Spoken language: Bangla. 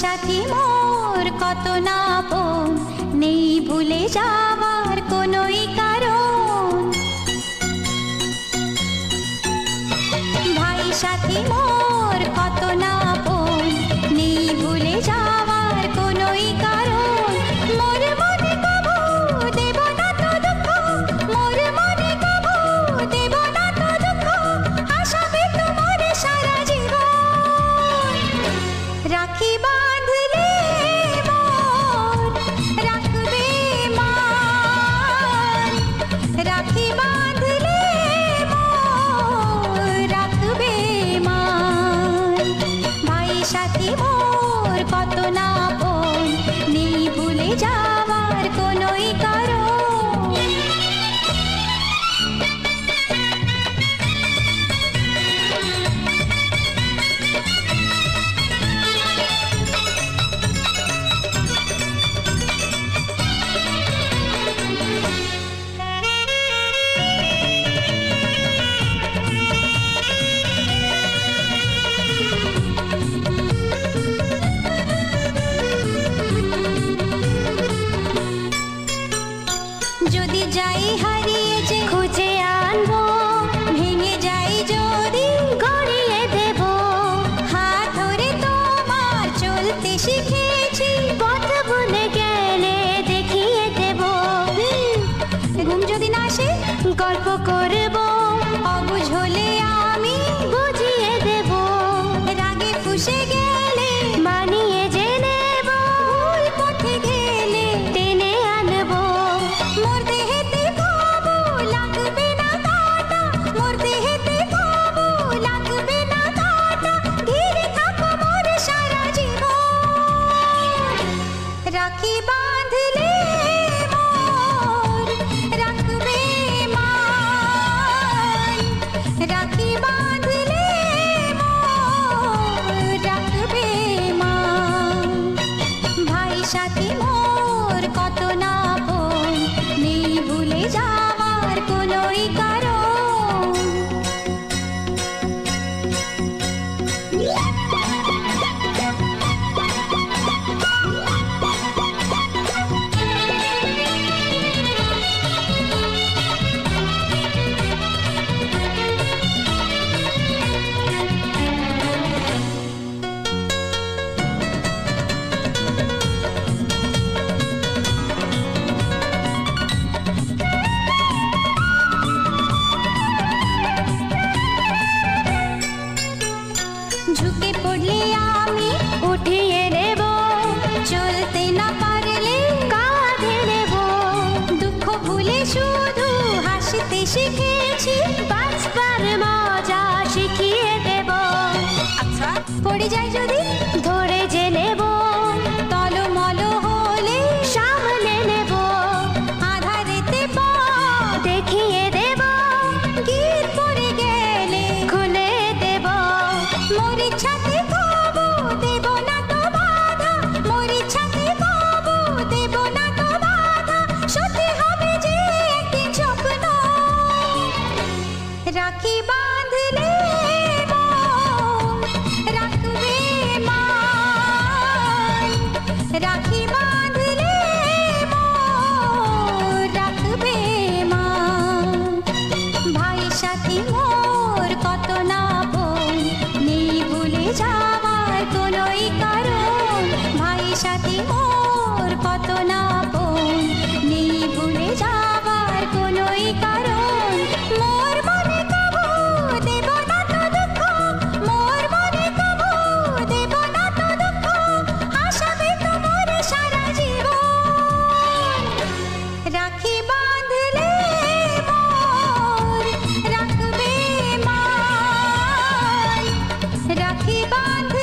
সাথী মোর কত না আপন, নেই ভুলে যাওয়ার কোনোই কারণ। ভাই সাথী মোর কত না আপন, নেই ভুলে যাওয়ার কোনোই কারণ। মোর মনে কবু দেব না তো দুঃখ, মোর মনে কবু দেব না তো দুঃখ, আশাবে তোমার সারা জীবন। রাখি বাঁধলে মোর রাখবে মান, রাখি বাঁধলে মোর রাখবে মান। ভাই সাথী মোর কত না আপন, নেই ভুলে যাওয়ার কোনোই কারণ। যদি যাই হারিয়ে যে খুঁজে আনবো, ভেঙে যাই যদি গড়িয়ে দেব। হাত ধরে তোমার চলতে শিখেছি, পথ ভুলে গেলে দেখিয়ে দেব। ঘুম যদি না আসে গল্প করব, অবুঝ হলে আমি বুঝিয়ে দেব। রাগে ফুঁসে গেলে মানিয়ে যে নেব, ভুল পথে গেলে টেনে আনবো। মোর দেহেতে কবু লাগবে না কাঁটা, মোর দেহেতে কবু লাগবে না কাঁটা, ঘিরে থাকো মোর সারা জীবন। রাখি বাঁধলে মোর রাখবে মান, রাখি বাঁধলে মোর রাখবে মান। ভাই সাথী মোর কত না আপন, নেই ভুলে যাওয়ার কোনোই কারণ। ঝুঁকে পড়লে আমি উঠিয়ে নেব, চলতে না পারলে কাঁধে নেব। দুঃখ ভুলে শুধু হাসতে শিখেছি, বাঁচবার মজা শিখিয়ে দেব। আচ্ছা পড়ে যাই যদি ধরে যে নেব, টলমল হলে সামলে নেব। আধারেতে পথ দেখিয়ে দেব, গিয়ে পড়ে গেলে খুলে দেব। মোর ইচ্ছাতে কবু দেব না তো বাধা, মোর ইচ্ছাতে কবু দেব না তো বাধা, সত্যি হবে যে একদিন স্বপ্ন। রাখি বাঁধলে মোর রাখবে মান, রাখি বাঁধলে মোর রাখবে মান। ভাই সাথী মোর কত না আপন, নেই ভুলে যাওয়ার কোনোই কারণ। ভাই সাথী মোর কত না আপন, নেই ভুলে যাওয়ার কোনোই কারণ। মোর মনে কবু দেব না তো দুঃখ, মোর মনে কবু দেব না তো দুঃখ, আশাবে তোমার সারা জীবন। রাখি বাঁধলে মোর রাখবে মান, রাখি বাঁধলে